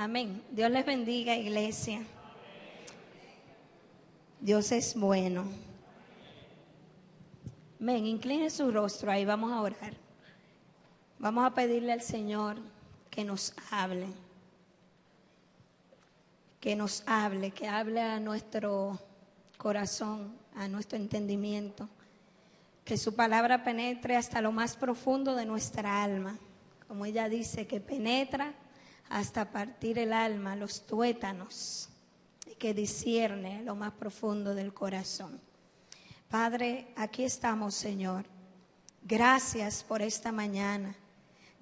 Amén. Dios les bendiga, iglesia. Dios es bueno. Amén. Incline su rostro, ahí vamos a orar. Vamos a pedirle al Señor que nos hable. Que nos hable, que hable a nuestro corazón, a nuestro entendimiento. Que su palabra penetre hasta lo más profundo de nuestra alma. Como ella dice, que penetra hasta partir el alma, los tuétanos, y que discierne lo más profundo del corazón. Padre, aquí estamos, Señor. Gracias por esta mañana.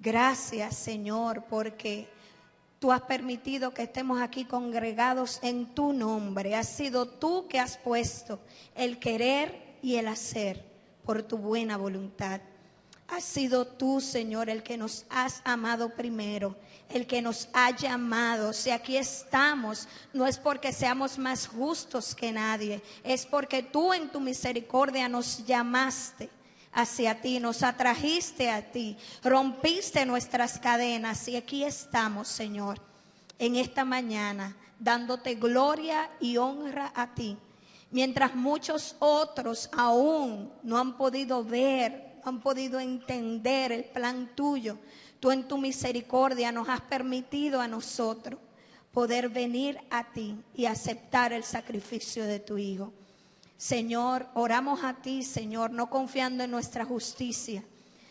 Gracias, Señor, porque tú has permitido que estemos aquí congregados en tu nombre. Has sido tú que has puesto el querer y el hacer por tu buena voluntad. Has sido tú, Señor, el que nos has amado primero, el que nos ha llamado. Si aquí estamos, no es porque seamos más justos que nadie, es porque tú en tu misericordia nos llamaste hacia ti, nos atrajiste a ti, rompiste nuestras cadenas y aquí estamos, Señor, en esta mañana, dándote gloria y honra a ti. Mientras muchos otros aún no han podido ver, no han podido entender el plan tuyo, tú en tu misericordia nos has permitido a nosotros poder venir a ti y aceptar el sacrificio de tu Hijo. Señor, oramos a ti, Señor, no confiando en nuestra justicia,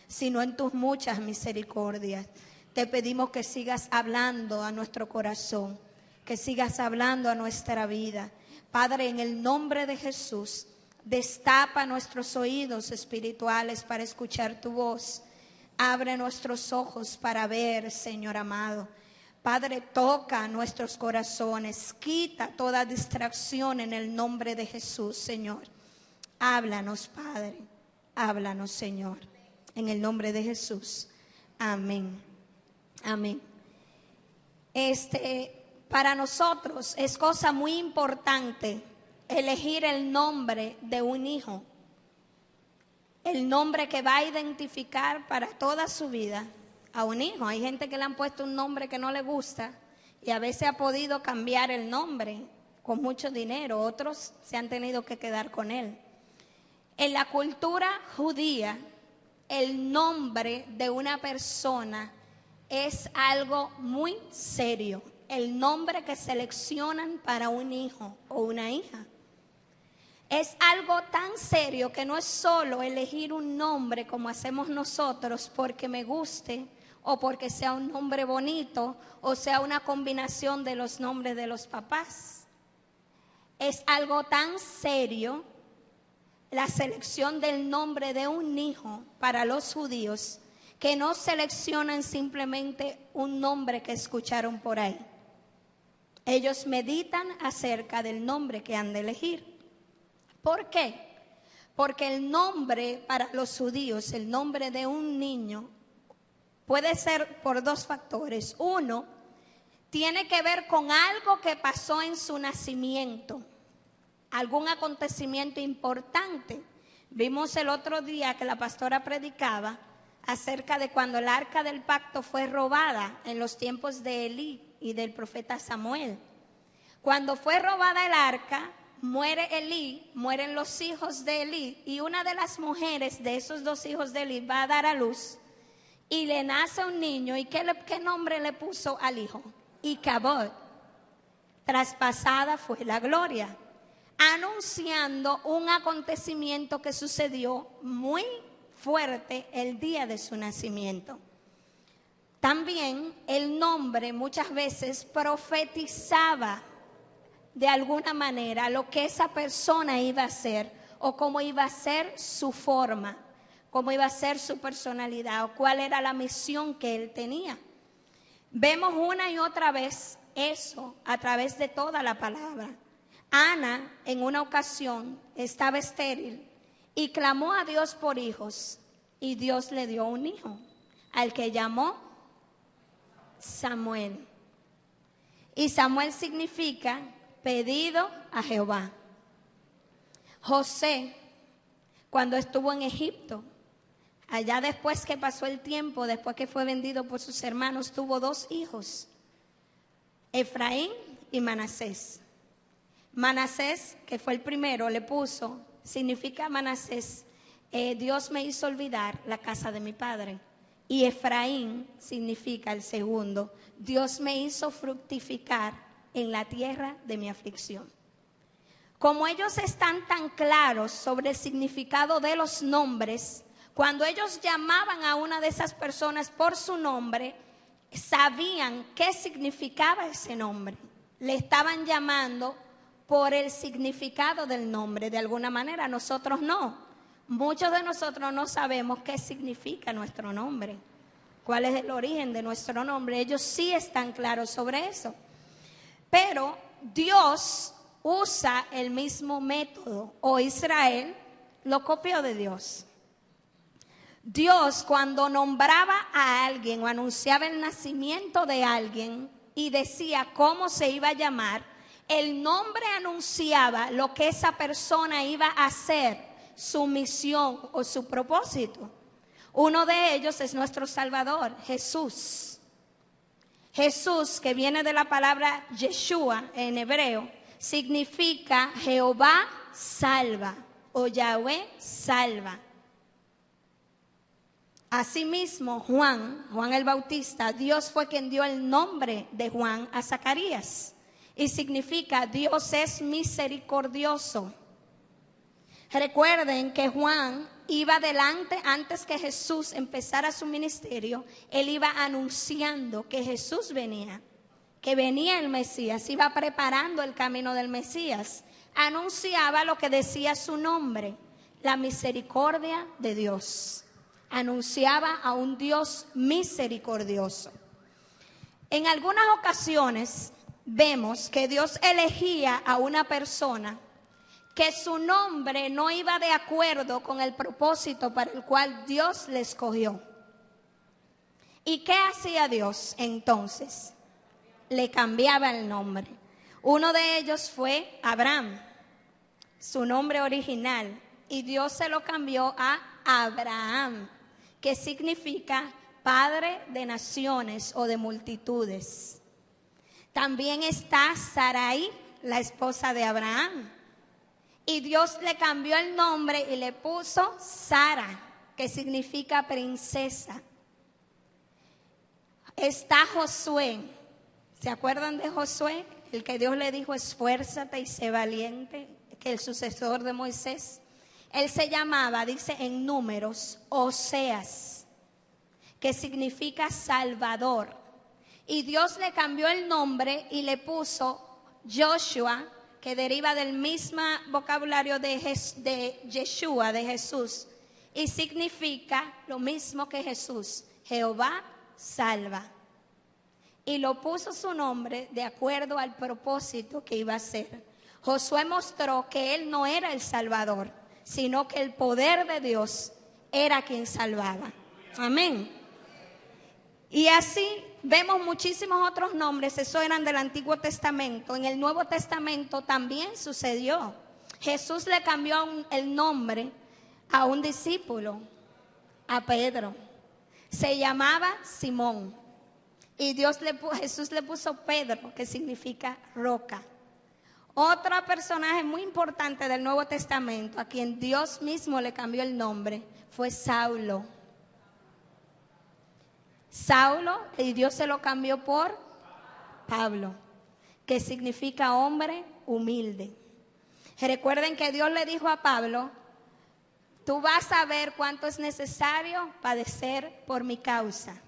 sino en tus muchas misericordias. Te pedimos que sigas hablando a nuestro corazón, que sigas hablando a nuestra vida. Padre, en el nombre de Jesús, destapa nuestros oídos espirituales para escuchar tu voz. Abre nuestros ojos para ver, Señor amado. Padre, toca nuestros corazones, quita toda distracción en el nombre de Jesús, Señor. Háblanos, Padre, háblanos, Señor, en el nombre de Jesús. Amén, amén. Para nosotros es cosa muy importante elegir el nombre de un hijo, el nombre que va a identificar para toda su vida a un hijo. Hay gente que le han puesto un nombre que no le gusta y a veces ha podido cambiar el nombre con mucho dinero, otros se han tenido que quedar con él. En la cultura judía, el nombre de una persona es algo muy serio. El nombre que seleccionan para un hijo o una hija es algo tan serio que no es solo elegir un nombre como hacemos nosotros porque me guste o porque sea un nombre bonito o sea una combinación de los nombres de los papás. Es algo tan serio la selección del nombre de un hijo para los judíos que no seleccionan simplemente un nombre que escucharon por ahí. Ellos meditan acerca del nombre que han de elegir. ¿Por qué? Porque el nombre para los judíos, el nombre de un niño, puede ser por dos factores. Uno, tiene que ver con algo que pasó en su nacimiento, algún acontecimiento importante. Vimos el otro día que la pastora predicaba acerca de cuando el arca del pacto fue robada en los tiempos de Elí y del profeta Samuel. Cuando fue robada el arca, muere Elí, mueren los hijos de Elí y una de las mujeres de esos dos hijos de Elí va a dar a luz y le nace un niño. ¿Y qué nombre le puso al hijo? Icabod. Traspasada fue la gloria, anunciando un acontecimiento que sucedió muy fuerte el día de su nacimiento. También el nombre muchas veces profetizaba de alguna manera lo que esa persona iba a ser o cómo iba a ser su forma, cómo iba a ser su personalidad o cuál era la misión que él tenía. Vemos una y otra vez eso a través de toda la palabra. Ana en una ocasión estaba estéril y clamó a Dios por hijos y Dios le dio un hijo al que llamó Samuel. Y Samuel significa pedido a Jehová. José, cuando estuvo en Egipto, allá después que pasó el tiempo, después que fue vendido por sus hermanos, tuvo dos hijos. Efraín y Manasés. Manasés, que fue el primero, le puso, significa Manasés, Dios me hizo olvidar la casa de mi padre. Y Efraín significa el segundo, Dios me hizo fructificar en la tierra de mi aflicción. Como ellos están tan claros sobre el significado de los nombres, cuando ellos llamaban a una de esas personas por su nombre, sabían qué significaba ese nombre. Le estaban llamando por el significado del nombre. De alguna manera, nosotros no. Muchos de nosotros no sabemos qué significa nuestro nombre, cuál es el origen de nuestro nombre. Ellos sí están claros sobre eso. Pero Dios usa el mismo método, o Israel lo copió de Dios. Dios, cuando nombraba a alguien o anunciaba el nacimiento de alguien y decía cómo se iba a llamar, el nombre anunciaba lo que esa persona iba a hacer, su misión o su propósito. Uno de ellos es nuestro Salvador, Jesús. Jesús, que viene de la palabra Yeshua en hebreo, significa Jehová salva o Yahweh salva. Asimismo, Juan el Bautista, Dios fue quien dio el nombre de Juan a Zacarías y significa Dios es misericordioso. Recuerden que Juan iba adelante antes que Jesús empezara su ministerio. Él iba anunciando que Jesús venía, que venía el Mesías, iba preparando el camino del Mesías. Anunciaba lo que decía su nombre, la misericordia de Dios. Anunciaba a un Dios misericordioso. En algunas ocasiones vemos que Dios elegía a una persona que su nombre no iba de acuerdo con el propósito para el cual Dios le escogió. ¿Y qué hacía Dios entonces? Le cambiaba el nombre. Uno de ellos fue Abraham, su nombre original, y Dios se lo cambió a Abraham, que significa padre de naciones o de multitudes. También está Sarai, la esposa de Abraham, y Dios le cambió el nombre y le puso Sara, que significa princesa. Está Josué. ¿Se acuerdan de Josué? El que Dios le dijo, esfuérzate y sé valiente, que el sucesor de Moisés. Él se llamaba, dice en Números, Oseas, que significa Salvador. Y Dios le cambió el nombre y le puso Joshua, que deriva del mismo vocabulario de Yeshua, de Jesús, y significa lo mismo que Jesús, Jehová salva. Y lo puso su nombre de acuerdo al propósito que iba a hacer. Josué mostró que él no era el Salvador, sino que el poder de Dios era quien salvaba. Amén. Y así vemos muchísimos otros nombres, esos eran del Antiguo Testamento. En el Nuevo Testamento también sucedió. Jesús le cambió el nombre a un discípulo, a Pedro. Se llamaba Simón. Y Jesús le puso Pedro, que significa roca. Otro personaje muy importante del Nuevo Testamento, a quien Dios mismo le cambió el nombre, fue Saulo. Saulo, y Dios se lo cambió por Pablo, que significa hombre humilde. Recuerden que Dios le dijo a Pablo, tú vas a ver cuánto es necesario padecer por mi causa.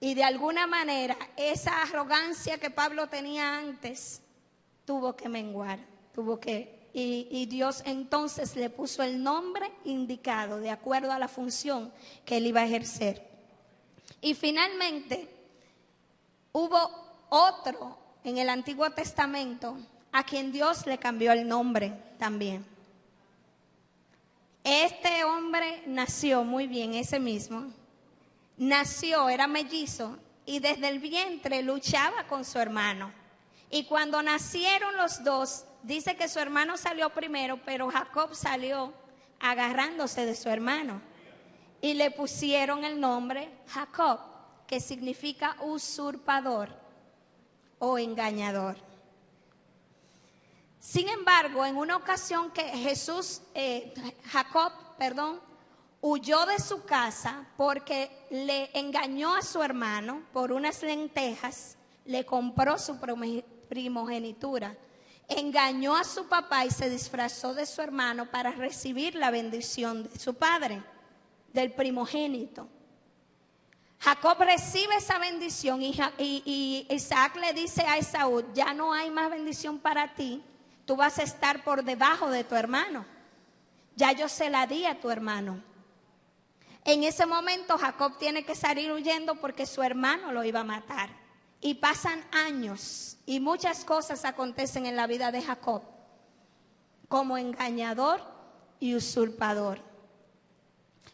Y de alguna manera, esa arrogancia que Pablo tenía antes, tuvo que menguar, y Dios entonces le puso el nombre indicado de acuerdo a la función que él iba a ejercer. Y finalmente hubo otro en el Antiguo Testamento a quien Dios le cambió el nombre también. Este hombre nació muy bien, ese mismo. Nació, era mellizo y desde el vientre luchaba con su hermano. Y cuando nacieron los dos, dice que su hermano salió primero, pero Jacob salió agarrándose de su hermano. Y le pusieron el nombre Jacob, que significa usurpador. o engañador. Sin embargo, en una ocasión que Jacob, huyó de su casa porque le engañó a su hermano por unas lentejas, le compró su primogenitura, engañó a su papá y se disfrazó de su hermano para recibir la bendición de su padre, del primogénito. Jacob recibe esa bendición y Isaac le dice a Esaú: ya no hay más bendición para ti, tú vas a estar por debajo de tu hermano, ya yo se la di a tu hermano. En ese momento Jacob tiene que salir huyendo porque su hermano lo iba a matar. Y pasan años y muchas cosas acontecen en la vida de Jacob, como engañador y usurpador.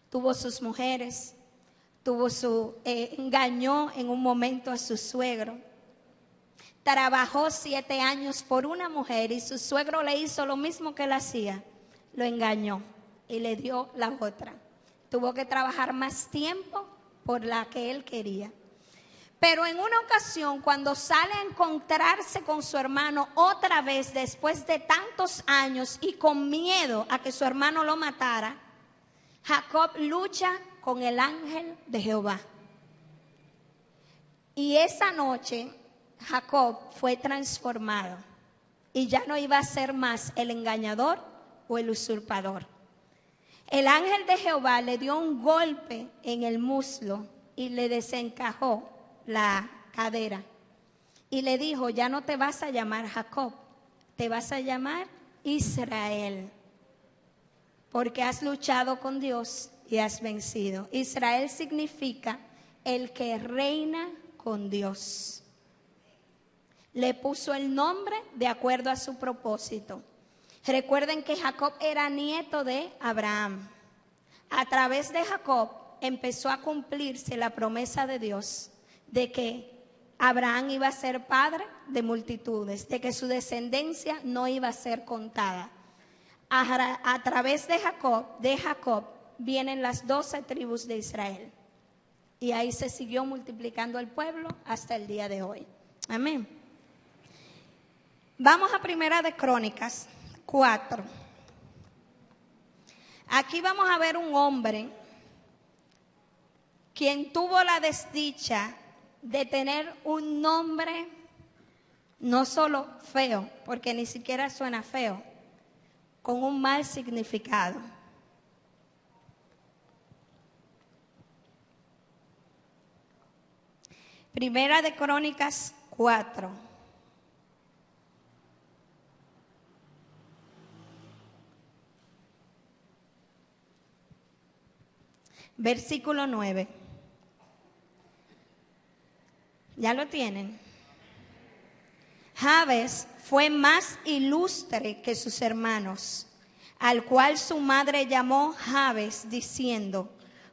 Tuvo sus mujeres, engañó en un momento a su suegro. Trabajó 7 años por una mujer y su suegro le hizo lo mismo que él hacía. Lo engañó y le dio la otra. Tuvo que trabajar más tiempo por la que él quería. Pero en una ocasión, cuando sale a encontrarse con su hermano otra vez después de tantos años y con miedo a que su hermano lo matara, Jacob lucha con el ángel de Jehová. Y esa noche Jacob fue transformado y ya no iba a ser más el engañador o el usurpador. El ángel de Jehová le dio un golpe en el muslo y le desencajó la cadera. Y le dijo: ya no te vas a llamar Jacob, te vas a llamar Israel, porque has luchado con Dios y has vencido. Israel significa el que reina con Dios. Le puso el nombre de acuerdo a su propósito. Recuerden que Jacob era nieto de Abraham. A través de Jacob empezó a cumplirse la promesa de Dios de que Abraham iba a ser padre de multitudes, de que su descendencia no iba a ser contada. A través de Jacob vienen las 12 tribus de Israel. Y ahí se siguió multiplicando el pueblo hasta el día de hoy. Amén. Vamos a Primera de Crónicas 4. Aquí vamos a ver un hombre quien tuvo la desdicha de tener un nombre no solo feo, porque ni siquiera suena feo, con un mal significado. Primera de Crónicas 4. Versículo 9. ¿Ya lo tienen? Jabes fue más ilustre que sus hermanos, al cual su madre llamó Jabes, diciendo: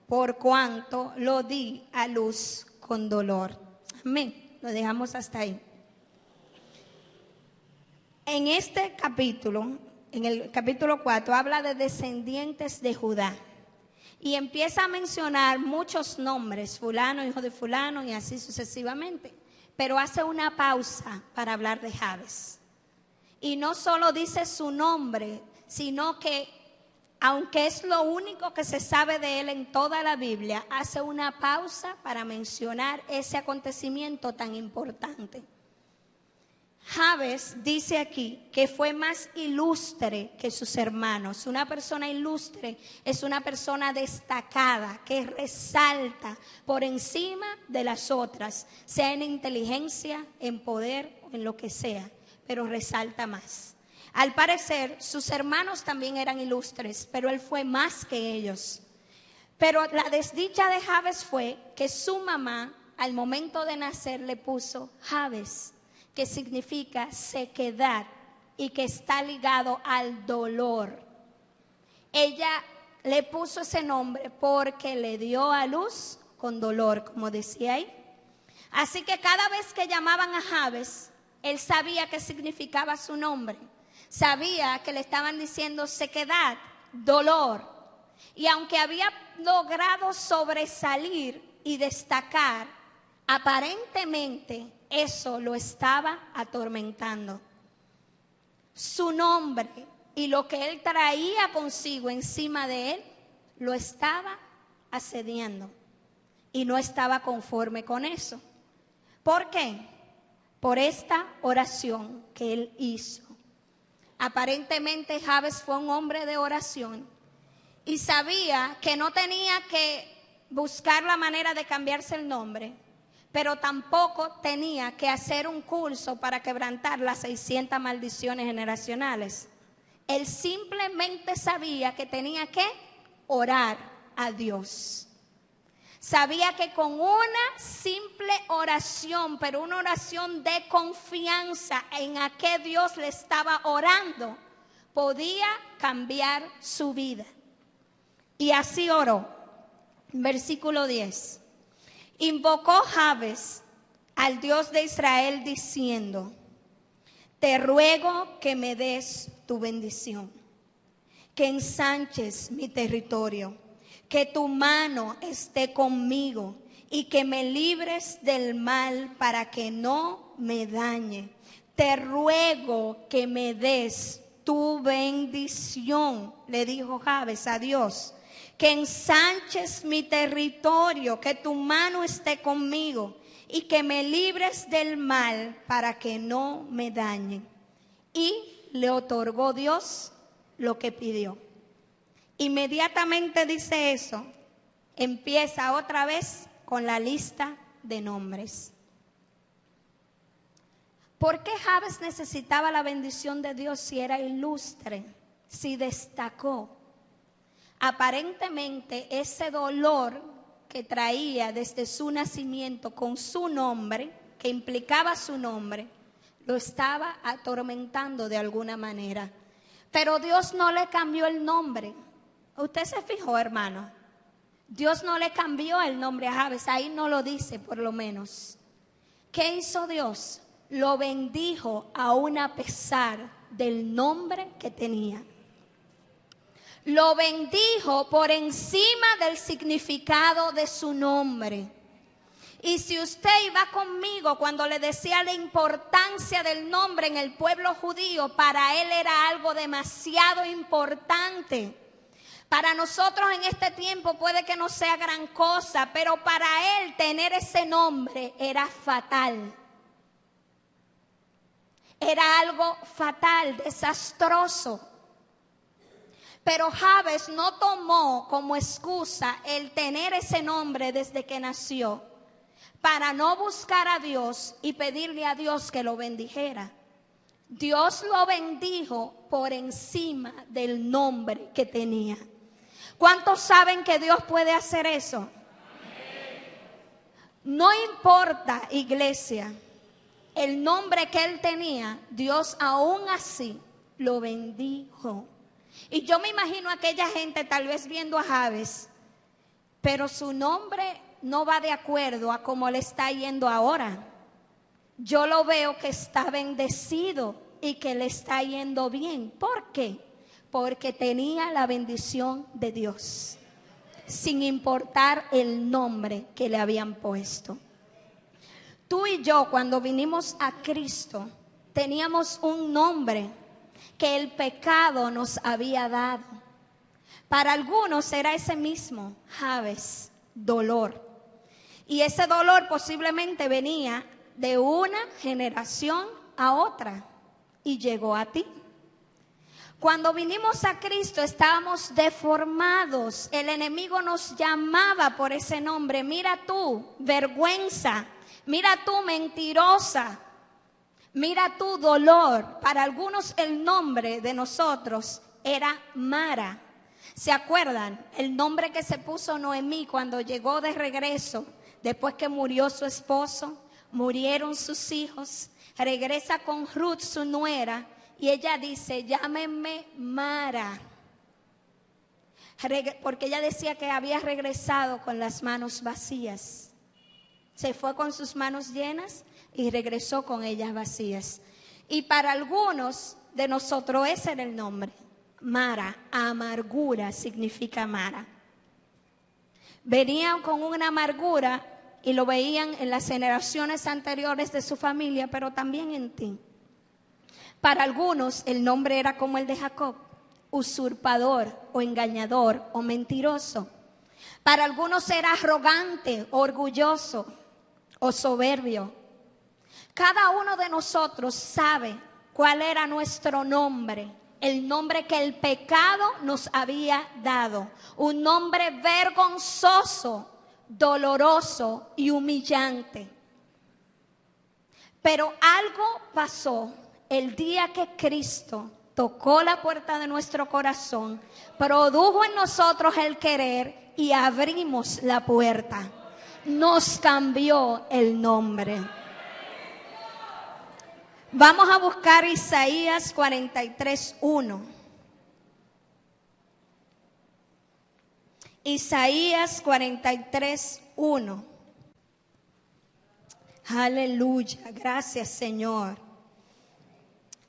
por cuanto lo di a luz con dolor. Amén. Lo dejamos hasta ahí. En este capítulo, en el capítulo 4, habla de descendientes de Judá. Y empieza a mencionar muchos nombres, fulano, hijo de fulano, y así sucesivamente. Pero hace una pausa para hablar de Jabes. Y no solo dice su nombre, sino que, aunque es lo único que se sabe de él en toda la Biblia, hace una pausa para mencionar ese acontecimiento tan importante. Jabes dice aquí que fue más ilustre que sus hermanos. Una persona ilustre es una persona destacada que resalta por encima de las otras, sea en inteligencia, en poder o en lo que sea, pero resalta más. Al parecer, sus hermanos también eran ilustres, pero él fue más que ellos. Pero la desdicha de Jabes fue que su mamá, al momento de nacer, le puso Jabes, que significa sequedad y que está ligado al dolor. Ella le puso ese nombre porque le dio a luz con dolor, como decía ahí. Así que cada vez que llamaban a Jabes, él sabía qué significaba su nombre. Sabía que le estaban diciendo sequedad, dolor. Y aunque había logrado sobresalir y destacar, aparentemente eso lo estaba atormentando. Su nombre y lo que él traía consigo encima de él lo estaba asediando y no estaba conforme con eso. ¿Por qué? Por esta oración que él hizo. Aparentemente Jabes fue un hombre de oración y sabía que no tenía que buscar la manera de cambiarse el nombre, pero tampoco tenía que hacer un curso para quebrantar las 600 maldiciones generacionales. Él simplemente sabía que tenía que orar a Dios. Sabía que con una simple oración, pero una oración de confianza en a qué Dios le estaba orando, podía cambiar su vida. Y así oró. Versículo 10. Invocó Jabes al Dios de Israel diciendo: te ruego que me des tu bendición, que ensanches mi territorio, que tu mano esté conmigo y que me libres del mal para que no me dañe. Te ruego que me des tu bendición, le dijo Jabes a Dios, que ensanches mi territorio, que tu mano esté conmigo y que me libres del mal para que no me dañen. Y le otorgó Dios lo que pidió. Inmediatamente dice eso, empieza otra vez con la lista de nombres. ¿Por qué Jabes necesitaba la bendición de Dios si era ilustre, si destacó? Aparentemente ese dolor que traía desde su nacimiento con su nombre, que implicaba su nombre, lo estaba atormentando de alguna manera. Pero Dios no le cambió el nombre. Usted se fijó, hermano. Dios no le cambió el nombre a Jabes, ahí no lo dice por lo menos. ¿Qué hizo Dios? Lo bendijo aún a pesar del nombre que tenía. Lo bendijo por encima del significado de su nombre. Y si usted iba conmigo cuando le decía la importancia del nombre en el pueblo judío, para él era algo demasiado importante. Para nosotros en este tiempo puede que no sea gran cosa, pero para él tener ese nombre era fatal. Era algo fatal, desastroso. Pero Jabes no tomó como excusa el tener ese nombre desde que nació para no buscar a Dios y pedirle a Dios que lo bendijera. Dios lo bendijo por encima del nombre que tenía. ¿Cuántos saben que Dios puede hacer eso? No importa, iglesia, el nombre que él tenía, Dios aún así lo bendijo. Y yo me imagino a aquella gente tal vez viendo a Jabes, pero su nombre no va de acuerdo a cómo le está yendo ahora. Yo lo veo que está bendecido y que le está yendo bien. ¿Por qué? Porque tenía la bendición de Dios, sin importar el nombre que le habían puesto. Tú y yo, cuando vinimos a Cristo, teníamos un nombre que el pecado nos había dado. Para algunos era ese mismo, Jabes, dolor. Y ese dolor posiblemente venía de una generación a otra y llegó a ti. Cuando vinimos a Cristo estábamos deformados. El enemigo nos llamaba por ese nombre. Mira tú, vergüenza. Mira tú, mentirosa. Mira tú, dolor. Para algunos el nombre de nosotros era Mara. ¿Se acuerdan? El nombre que se puso Noemí cuando llegó de regreso, después que murió su esposo, murieron sus hijos, regresa con Ruth, su nuera, y ella dice, llámenme Mara, porque ella decía que había regresado con las manos vacías. Se fue con sus manos llenas y regresó con ellas vacías. Y para algunos de nosotros ese era el nombre, Mara, amargura significa Mara. Venían con una amargura y lo veían en las generaciones anteriores de su familia, pero también en ti. Para algunos el nombre era como el de Jacob, usurpador o engañador o mentiroso. Para algunos era arrogante, orgulloso o soberbio. Cada uno de nosotros sabe cuál era nuestro nombre, el nombre que el pecado nos había dado, un nombre vergonzoso, doloroso y humillante. Pero algo pasó el día que Cristo tocó la puerta de nuestro corazón, produjo en nosotros el querer y abrimos la puerta. Nos cambió el nombre. Vamos a buscar Isaías 43:1. Isaías 43:1. Aleluya, gracias Señor.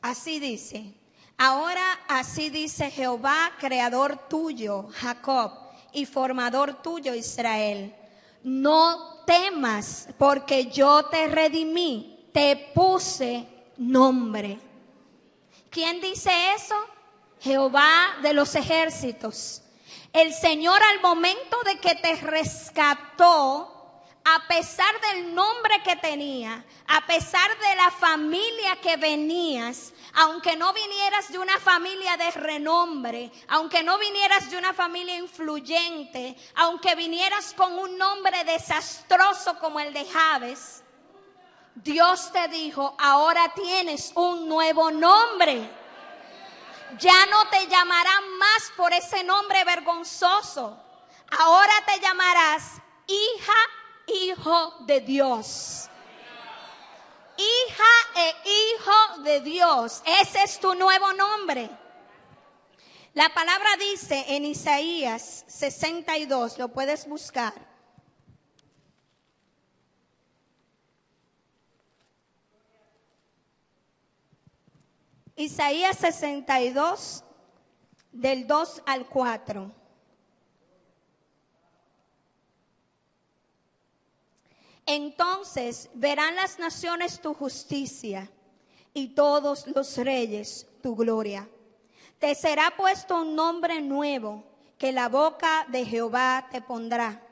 Así dice: ahora así dice Jehová, creador tuyo, Jacob, y formador tuyo, Israel. No temas, porque yo te redimí, te puse nombre. ¿Quién dice eso? Jehová de los ejércitos. El Señor, al momento de que te rescató, a pesar del nombre que tenía, a pesar de la familia que venías, aunque no vinieras de una familia de renombre, aunque no vinieras de una familia influyente, aunque vinieras con un nombre desastroso como el de Jabes, Dios te dijo: ahora tienes un nuevo nombre. Ya no te llamarán más por ese nombre vergonzoso. Ahora te llamarás hija, hijo de Dios. Hija e hijo de Dios. Ese es tu nuevo nombre. La palabra dice en Isaías 62, lo puedes buscar. Isaías 62, del 2 al 4. Entonces verán las naciones tu justicia y todos los reyes tu gloria. Te será puesto un nombre nuevo que la boca de Jehová te pondrá.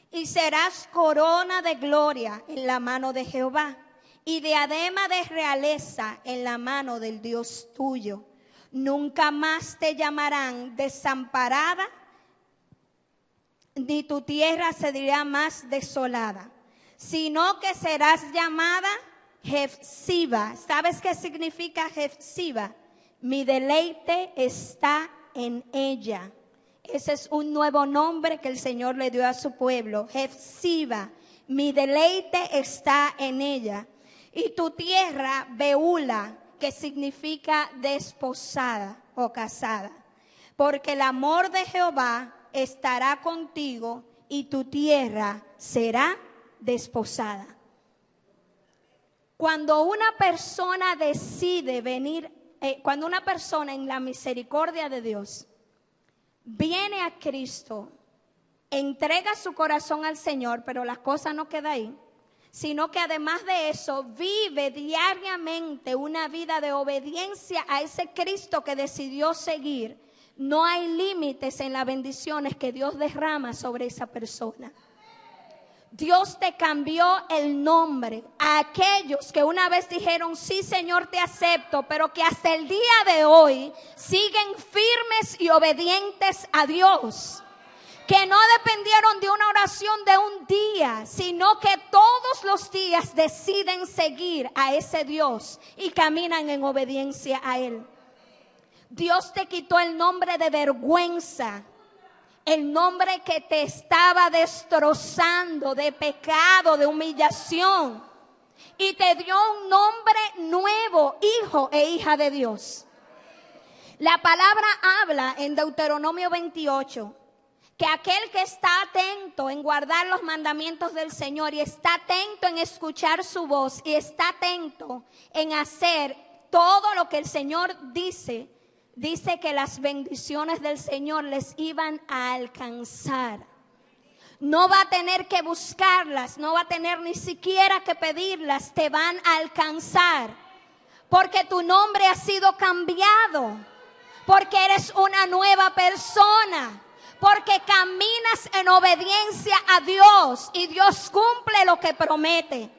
Y serás corona de gloria en la mano de Jehová y diadema de realeza en la mano del Dios tuyo. Nunca más te llamarán desamparada, ni tu tierra se dirá más desolada, sino que serás llamada Hefsiba. ¿Sabes qué significa Hefsiba? Mi deleite está en ella. Ese es un nuevo nombre que el Señor le dio a su pueblo. Hefsiba, mi deleite está en ella. Y tu tierra, Beula, que significa desposada o casada. Porque el amor de Jehová estará contigo y tu tierra será desposada. Cuando una persona decide venir, cuando una persona en la misericordia de Dios viene a Cristo, entrega su corazón al Señor, pero la cosa no queda ahí, sino que además de eso vive diariamente una vida de obediencia a ese Cristo que decidió seguir. No hay límites en las bendiciones que Dios derrama sobre esa persona. Dios te cambió el nombre a aquellos que una vez dijeron: sí, Señor, te acepto, pero que hasta el día de hoy siguen firmes y obedientes a Dios. Que no dependieron de una oración de un día, sino que todos los días deciden seguir a ese Dios y caminan en obediencia a Él. Dios te quitó el nombre de vergüenza, el nombre que te estaba destrozando, de pecado, de humillación, y te dio un nombre nuevo, hijo e hija de Dios. La palabra habla en Deuteronomio 28 que aquel que está atento en guardar los mandamientos del Señor y está atento en escuchar su voz y está atento en hacer todo lo que el Señor dice que las bendiciones del Señor les iban a alcanzar. No va a tener que buscarlas, no va a tener ni siquiera que pedirlas, te van a alcanzar. Porque tu nombre ha sido cambiado, porque eres una nueva persona, porque caminas en obediencia a Dios y Dios cumple lo que promete.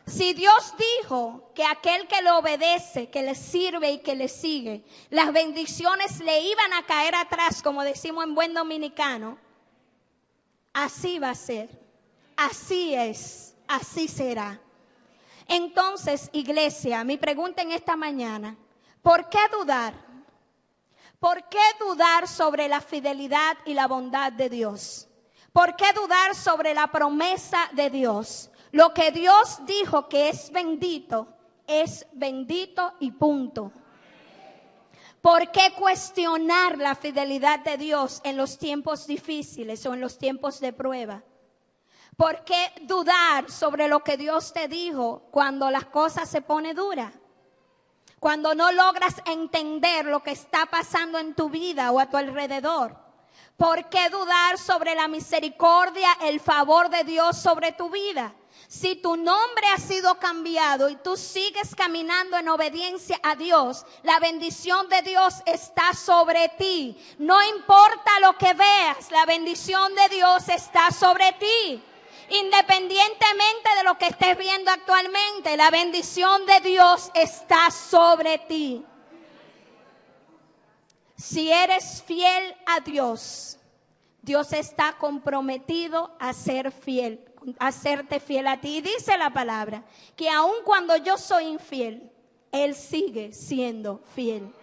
Si Dios dijo que aquel que le obedece, que le sirve y que le sigue, las bendiciones le iban a caer atrás, como decimos en buen dominicano, así va a ser, así es, así será. Entonces, iglesia, mi pregunta en esta mañana, ¿por qué dudar? ¿Por qué dudar sobre la fidelidad y la bondad de Dios? ¿Por qué dudar sobre la promesa de Dios? Lo que Dios dijo que es bendito y punto. ¿Por qué cuestionar la fidelidad de Dios en los tiempos difíciles o en los tiempos de prueba? ¿Por qué dudar sobre lo que Dios te dijo cuando las cosas se ponen duras? Cuando no logras entender lo que está pasando en tu vida o a tu alrededor. ¿Por qué dudar sobre la misericordia, el favor de Dios sobre tu vida? Si tu nombre ha sido cambiado y tú sigues caminando en obediencia a Dios, la bendición de Dios está sobre ti. No importa lo que veas, la bendición de Dios está sobre ti. Independientemente de lo que estés viendo actualmente, la bendición de Dios está sobre ti. Si eres fiel a Dios, Dios está comprometido a ser fiel, a hacerte fiel a ti. Y dice la palabra que aun cuando yo soy infiel, Él sigue siendo fiel.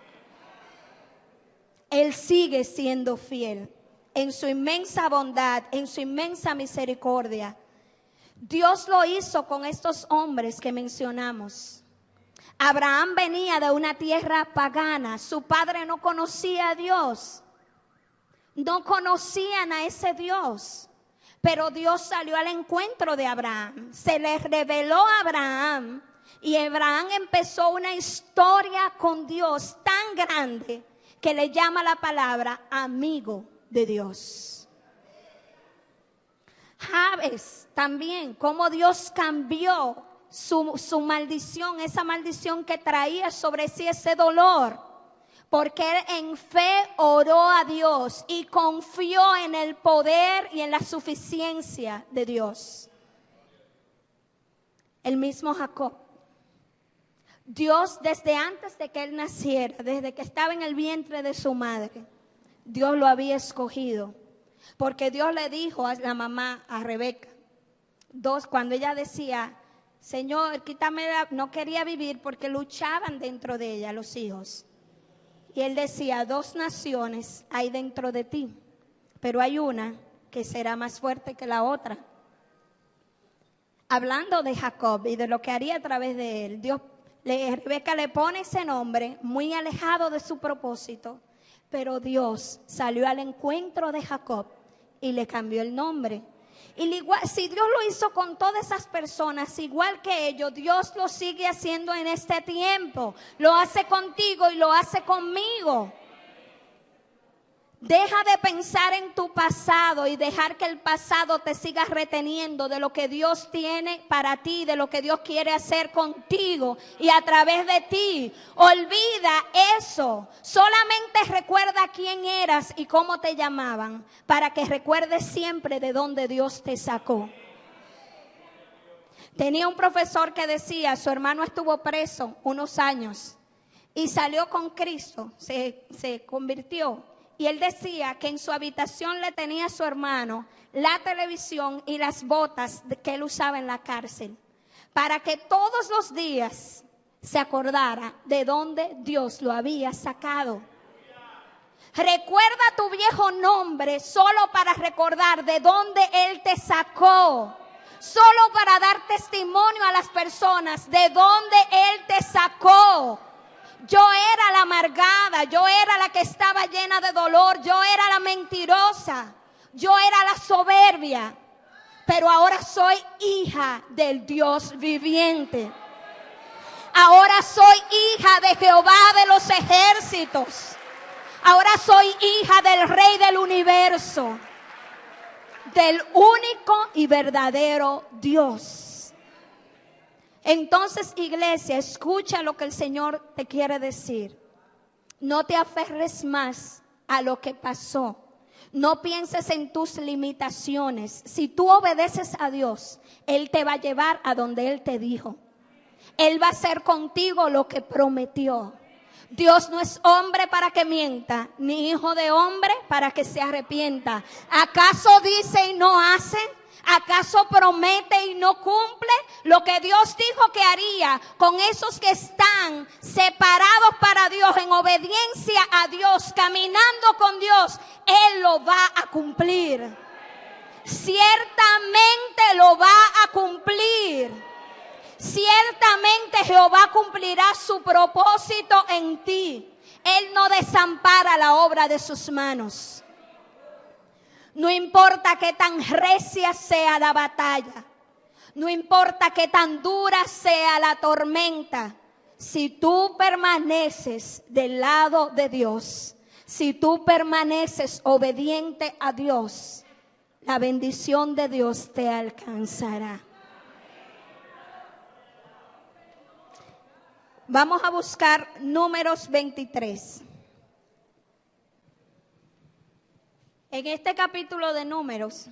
Él sigue siendo fiel. En su inmensa bondad, en su inmensa misericordia. Dios lo hizo con estos hombres que mencionamos. Abraham venía de una tierra pagana. Su padre no conocía a Dios. No conocían a ese Dios. Pero Dios salió al encuentro de Abraham. Se le reveló a Abraham. Y Abraham empezó una historia con Dios tan grande que le llama la palabra amigo de Dios. Jabes también, cómo Dios cambió su maldición, esa maldición que traía sobre sí ese dolor, porque él en fe oró a Dios y confió en el poder y en la suficiencia de Dios. El mismo Jacob. Dios, desde antes de que él naciera, desde que estaba en el vientre de su madre, Dios lo había escogido, porque Dios le dijo a la mamá, a Rebeca, cuando ella decía, Señor, quítame, no quería vivir porque luchaban dentro de ella los hijos. Y él decía, 2 naciones hay dentro de ti, pero hay una que será más fuerte que la otra. Hablando de Jacob y de lo que haría a través de él, Rebeca le pone ese nombre muy alejado de su propósito. Pero Dios salió al encuentro de Jacob y le cambió el nombre. Y si Dios lo hizo con todas esas personas, igual que ellos, Dios lo sigue haciendo en este tiempo. Lo hace contigo y lo hace conmigo. Deja de pensar en tu pasado y dejar que el pasado te siga reteniendo de lo que Dios tiene para ti, de lo que Dios quiere hacer contigo y a través de ti. Olvida eso. Solamente recuerda quién eras y cómo te llamaban, para que recuerdes siempre de dónde Dios te sacó. Tenía un profesor que decía, su hermano estuvo preso unos años y salió con Cristo, se convirtió. Y él decía que en su habitación le tenía a su hermano la televisión y las botas que él usaba en la cárcel, para que todos los días se acordara de dónde Dios lo había sacado. Recuerda tu viejo nombre solo para recordar de dónde Él te sacó. Solo para dar testimonio a las personas de dónde Él te sacó. Yo era la amargada, yo era la que estaba llena de dolor, yo era la mentirosa, yo era la soberbia, pero ahora soy hija del Dios viviente. Ahora soy hija de Jehová de los ejércitos. Ahora soy hija del Rey del universo. del único y verdadero Dios. Entonces, iglesia, escucha lo que el Señor te quiere decir. No te aferres más a lo que pasó. No pienses en tus limitaciones. Si tú obedeces a Dios, Él te va a llevar a donde Él te dijo. Él va a hacer contigo lo que prometió. Dios no es hombre para que mienta, ni hijo de hombre para que se arrepienta. ¿Acaso dice y no hace? ¿Acaso promete y no cumple? Lo que Dios dijo que haría con esos que están separados para Dios, en obediencia a Dios, caminando con Dios, Él lo va a cumplir. Ciertamente lo va a cumplir. Ciertamente Jehová cumplirá su propósito en ti. Él no desampara la obra de sus manos. No importa qué tan recia sea la batalla, no importa qué tan dura sea la tormenta, si tú permaneces del lado de Dios, si tú permaneces obediente a Dios, la bendición de Dios te alcanzará. Vamos a buscar Números 23. En este capítulo de Números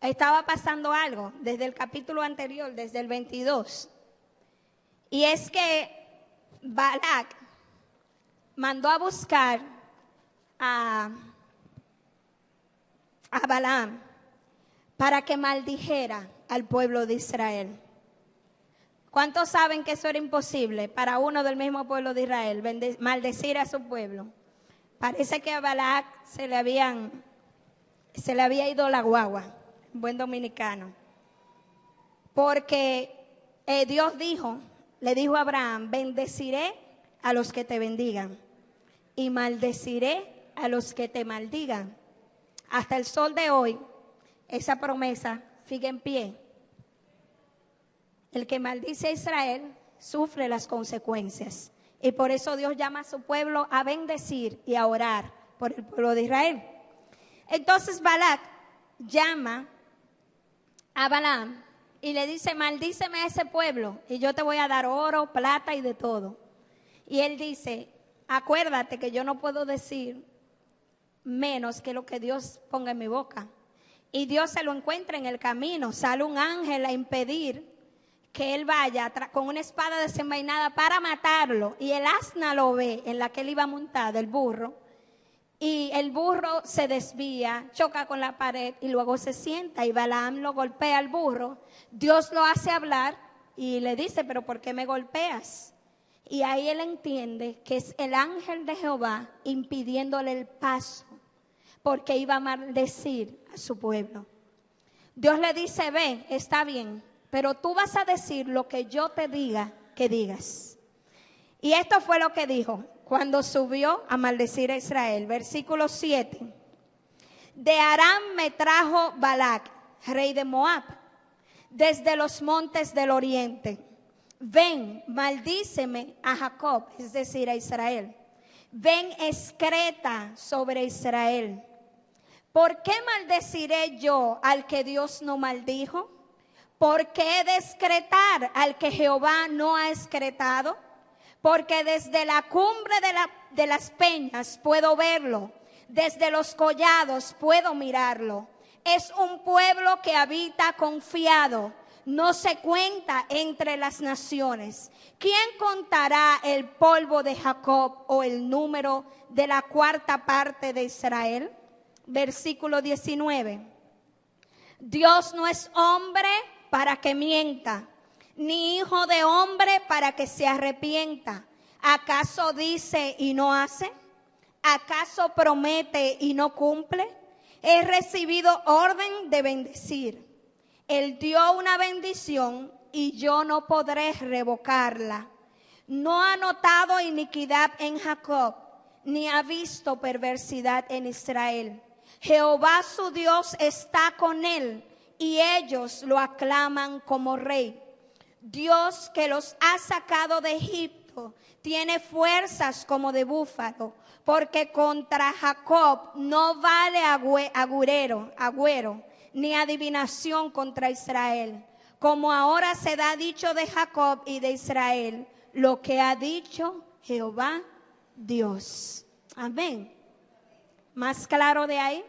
estaba pasando algo desde el capítulo anterior, desde el 22. Y es que Balac mandó a buscar a Balaam para que maldijera al pueblo de Israel. ¿Cuántos saben que eso era imposible para uno del mismo pueblo de Israel, maldecir a su pueblo? Parece que a Balac se le había ido la guagua, buen dominicano. Porque Dios le dijo a Abraham, bendeciré a los que te bendigan y maldeciré a los que te maldigan. Hasta el sol de hoy, esa promesa sigue en pie. El que maldice a Israel sufre las consecuencias. Y por eso Dios llama a su pueblo a bendecir y a orar por el pueblo de Israel. Entonces Balac llama a Balaam y le dice, maldíceme a ese pueblo y yo te voy a dar oro, plata y de todo. Y él dice, acuérdate que yo no puedo decir menos que lo que Dios ponga en mi boca. Y Dios se lo encuentra en el camino, sale un ángel a impedir que él vaya con una espada desenvainada para matarlo. Y el asna lo ve en la que él iba montado, el burro. Y el burro se desvía, choca con la pared y luego se sienta. Y Balaam lo golpea al burro. Dios lo hace hablar y le dice, pero ¿por qué me golpeas? Y ahí él entiende que es el ángel de Jehová impidiéndole el paso, porque iba a maldecir a su pueblo. Dios le dice, ve, está bien, pero tú vas a decir lo que yo te diga que digas. Y esto fue lo que dijo cuando subió a maldecir a Israel. Versículo 7. De Aram me trajo Balac, rey de Moab, desde los montes del oriente. Ven, maldíceme a Jacob, es decir, a Israel. Ven, excreta sobre Israel. ¿Por qué maldeciré yo al que Dios no maldijo? ¿Por qué descretar al que Jehová no ha excretado? Porque desde la cumbre de las peñas puedo verlo, desde los collados puedo mirarlo. Es un pueblo que habita confiado, no se cuenta entre las naciones. ¿Quién contará el polvo de Jacob o el número de la cuarta parte de Israel? Versículo 19. Dios no es hombre para que mienta, ni hijo de hombre para que se arrepienta. ¿Acaso dice y no hace? ¿Acaso promete y no cumple? He recibido orden de bendecir. Él dio una bendición y yo no podré revocarla. No ha notado iniquidad en Jacob, ni ha visto perversidad en Israel. Jehová su Dios está con él, y ellos lo aclaman como rey. Dios que los ha sacado de Egipto hijo tiene fuerzas como de búfalo, porque contra Jacob no vale agüero, ni adivinación contra Israel. Como ahora se da dicho de Jacob y de Israel, lo que ha dicho Jehová Dios. Amén. Más claro de ahí,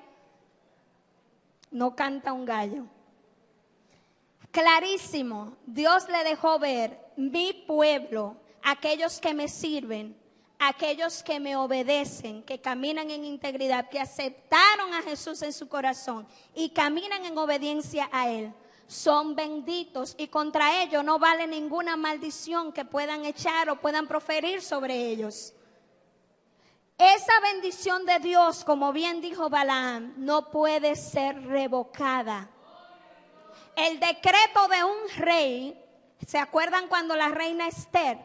no canta un gallo. Clarísimo, Dios le dejó ver: mi pueblo, aquellos que me sirven, aquellos que me obedecen, que caminan en integridad, que aceptaron a Jesús en su corazón y caminan en obediencia a Él, son benditos, y contra ellos no vale ninguna maldición que puedan echar o puedan proferir sobre ellos. Esa bendición de Dios, como bien dijo Balaam, no puede ser revocada. El decreto de un rey, ¿se acuerdan cuando la reina Esther,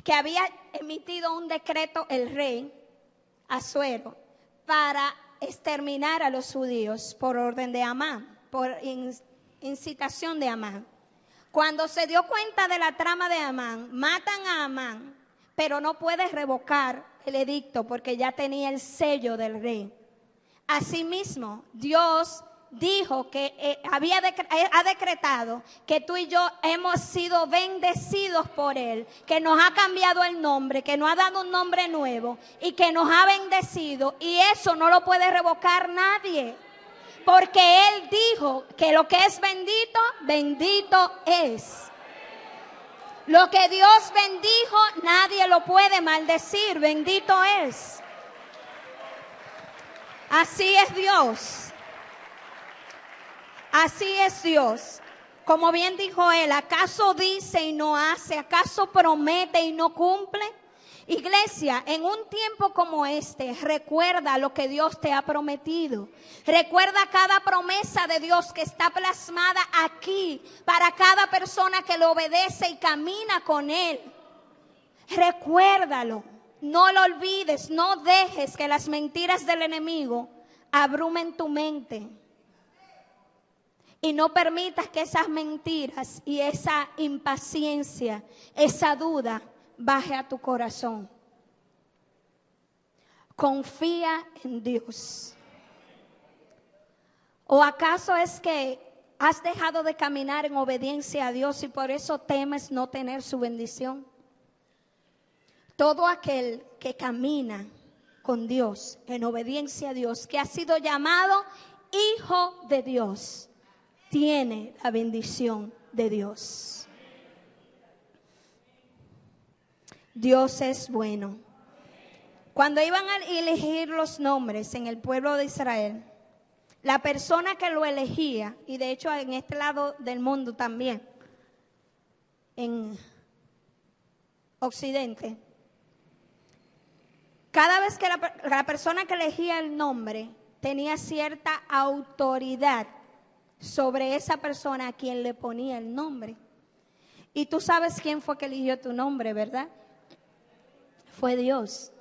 que había emitido un decreto el rey Asuero para exterminar a los judíos por orden de Amán, por incitación de Amán? Cuando se dio cuenta de la trama de Amán, matan a Amán, pero no puede revocar el edicto porque ya tenía el sello del rey. Asimismo, Dios dijo que ha decretado que tú y yo hemos sido bendecidos por Él, que nos ha cambiado el nombre, que nos ha dado un nombre nuevo y que nos ha bendecido, y eso no lo puede revocar nadie, porque Él dijo que lo que es bendito, bendito es. Lo que Dios bendijo, nadie lo puede maldecir, bendito es. Así es Dios. Así es Dios. Como bien dijo Él, ¿acaso dice y no hace? ¿Acaso promete y no cumple? Iglesia, en un tiempo como este, recuerda lo que Dios te ha prometido. Recuerda cada promesa de Dios que está plasmada aquí para cada persona que lo obedece y camina con Él. Recuérdalo, no lo olvides, no dejes que las mentiras del enemigo abrumen tu mente. Y no permitas que esas mentiras y esa impaciencia, esa duda, baje a tu corazón. Confía en Dios. ¿O acaso es que has dejado de caminar en obediencia a Dios y por eso temes no tener su bendición? Todo aquel que camina con Dios, en obediencia a Dios, que ha sido llamado hijo de Dios, tiene la bendición de Dios. Dios es bueno. Cuando iban a elegir los nombres en el pueblo de Israel, la persona que lo elegía, y de hecho en este lado del mundo también, en Occidente, cada vez que la persona que elegía el nombre tenía cierta autoridad sobre esa persona a quien le ponía el nombre. Y tú sabes quién fue que eligió tu nombre, ¿verdad? Fue Dios.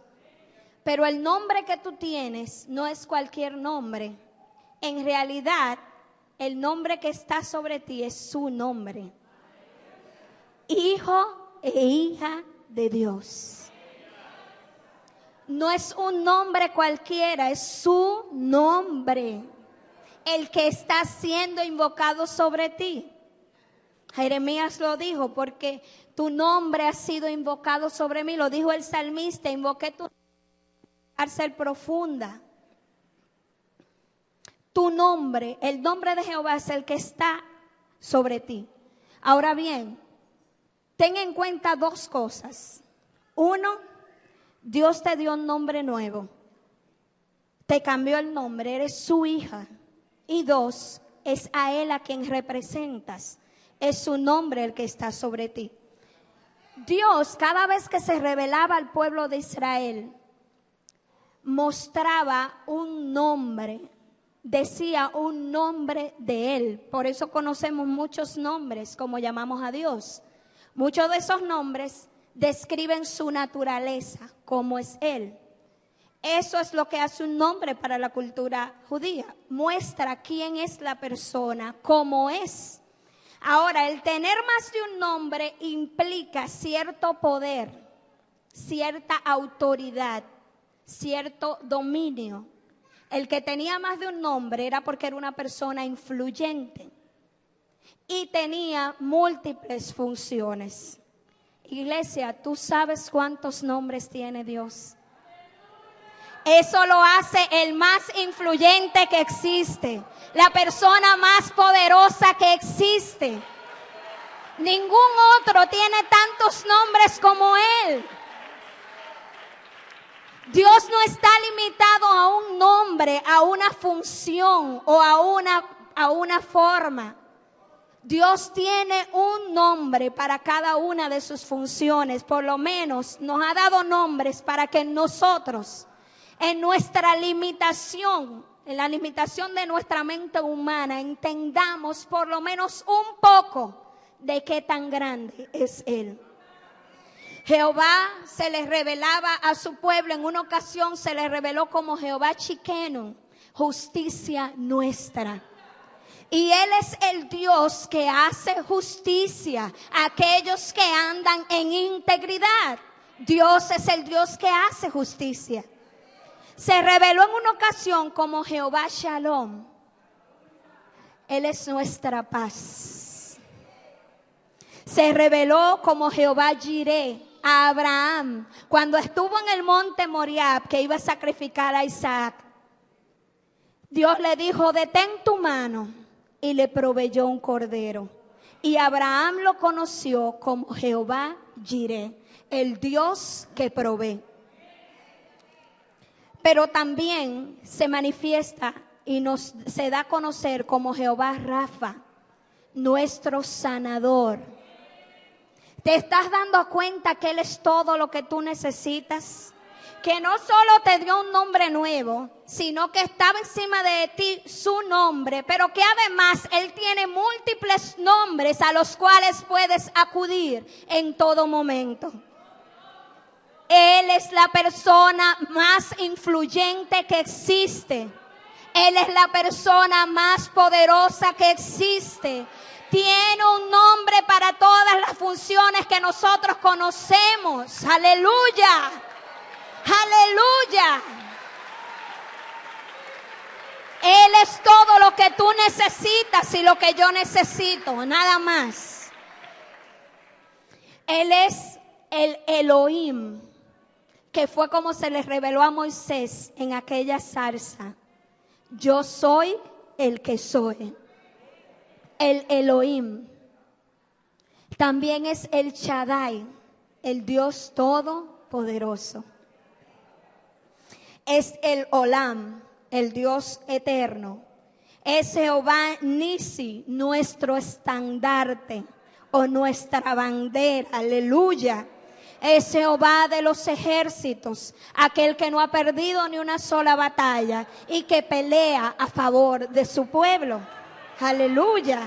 Pero el nombre que tú tienes no es cualquier nombre. En realidad, el nombre que está sobre ti es su nombre. Hijo e hija de Dios. No es un nombre cualquiera, es su nombre el que está siendo invocado sobre ti. Jeremías lo dijo: porque tu nombre ha sido invocado sobre mí. Lo dijo el salmista: invoqué tu cárcel profunda. Tu nombre, el nombre de Jehová, es el que está sobre ti. Ahora bien, ten en cuenta dos cosas. Uno, Dios te dio un nombre nuevo. Te cambió el nombre, eres su hija. Y dos, es a Él a quien representas. Es su nombre el que está sobre ti. Dios, cada vez que se revelaba al pueblo de Israel, mostraba un nombre, decía un nombre de Él. Por eso conocemos muchos nombres como llamamos a Dios. Muchos de esos nombres describen su naturaleza, cómo es Él. Eso es lo que hace un nombre para la cultura judía. Muestra quién es la persona, cómo es. Ahora, el tener más de un nombre implica cierto poder. cierta autoridad, cierto dominio. El que tenía más de un nombre era porque era una persona influyente y tenía múltiples funciones. Iglesia, ¿tú sabes cuántos nombres tiene Dios? Eso lo hace el más influyente que existe, la persona más poderosa que existe. Ningún otro tiene tantos nombres como Él. Dios no está limitado a un nombre, a una función o a una forma. Dios tiene un nombre para cada una de sus funciones. Por lo menos nos ha dado nombres para que nosotros, en nuestra limitación, en la limitación de nuestra mente humana, entendamos por lo menos un poco de qué tan grande es Él. Jehová se les revelaba a su pueblo, en una ocasión se les reveló como Jehová Tsidkenu, justicia nuestra. Y Él es el Dios que hace justicia a aquellos que andan en integridad. Dios es el Dios que hace justicia. Se reveló en una ocasión como Jehová Shalom. Él es nuestra paz. Se reveló como Jehová Jireh a Abraham cuando estuvo en el monte Moriab, que iba a sacrificar a Isaac. Dios le dijo: detén tu mano, y le proveyó un cordero. Y Abraham lo conoció como Jehová Jireh, el Dios que provee. Pero también se manifiesta y se da a conocer como Jehová Rafa, nuestro sanador. ¿Te estás dando cuenta que Él es todo lo que tú necesitas? Que no solo te dio un nombre nuevo, sino que estaba encima de ti su nombre, pero que además Él tiene múltiples nombres a los cuales puedes acudir en todo momento. Él es la persona más influyente que existe. Él es la persona más poderosa que existe. Tiene un nombre para todas las funciones que nosotros conocemos. ¡Aleluya! ¡Aleluya! Él es todo lo que tú necesitas y lo que yo necesito, nada más. Él es el Elohim, que fue como se le reveló a Moisés en aquella zarza. Yo soy el que soy. El Elohim. También es el Shaddai, el Dios todopoderoso. Es el Olam, el Dios eterno. Es Jehová Nisi, nuestro estandarte o nuestra bandera. Aleluya. Es Jehová de los ejércitos, aquel que no ha perdido ni una sola batalla y que pelea a favor de su pueblo. Aleluya.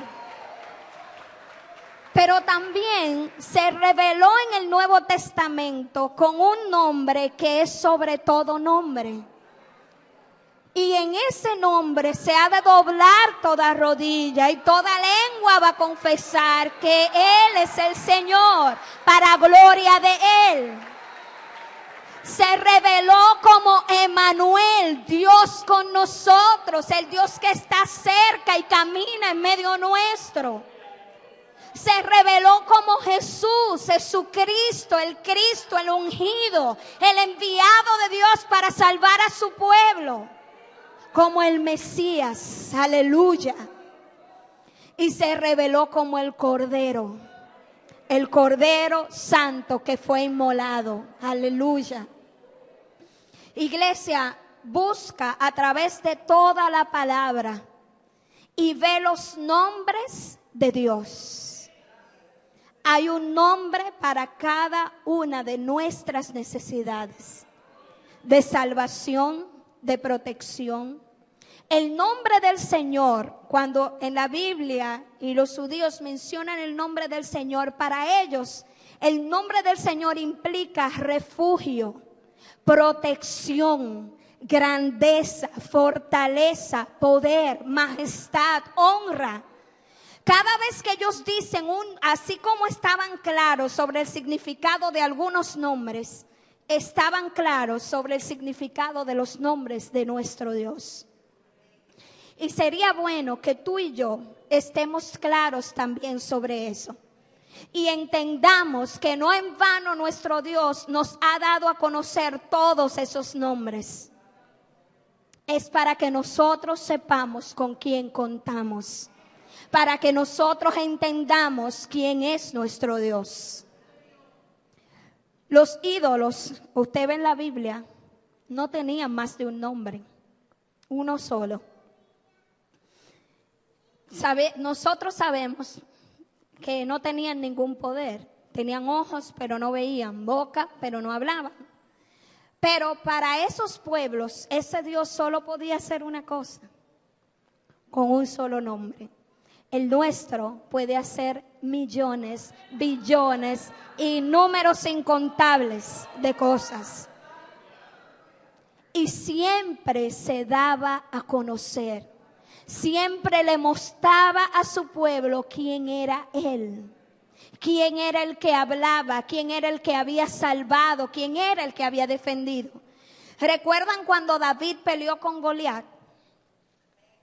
Pero también se reveló en el Nuevo Testamento con un nombre que es sobre todo nombre. Y en ese nombre se ha de doblar toda rodilla y toda lengua va a confesar que Él es el Señor, para gloria de Él. Se reveló como Emmanuel, Dios con nosotros, el Dios que está cerca y camina en medio nuestro. Se reveló como Jesús, Jesucristo, el ungido, el enviado de Dios para salvar a su pueblo. Como el Mesías, aleluya. Y se reveló como el Cordero Santo que fue inmolado, aleluya. Iglesia, busca a través de toda la palabra y ve los nombres de Dios. Hay un nombre para cada una de nuestras necesidades de salvación, de protección. El nombre del Señor, cuando en la Biblia y los judíos mencionan el nombre del Señor, para ellos el nombre del Señor implica refugio, protección, grandeza, fortaleza, poder, majestad, honra. Cada vez que ellos dicen así como estaban claros sobre el significado de algunos nombres, estaban claros sobre el significado de los nombres de nuestro Dios. Y sería bueno que tú y yo estemos claros también sobre eso. Y entendamos que no en vano nuestro Dios nos ha dado a conocer todos esos nombres. Es para que nosotros sepamos con quién contamos. Para que nosotros entendamos quién es nuestro Dios. Los ídolos, usted ve en la Biblia, no tenían más de un nombre, uno solo. Nosotros sabemos que no tenían ningún poder. Tenían ojos, pero no veían, boca, pero no hablaban. Pero para esos pueblos, ese Dios solo podía hacer una cosa, con un solo nombre. El nuestro puede hacer millones, billones y números incontables de cosas. Y siempre se daba a conocer. Siempre le mostraba a su pueblo quién era Él. Quién era el que hablaba, quién era el que había salvado, quién era el que había defendido. ¿Recuerdan cuando David peleó con Goliat?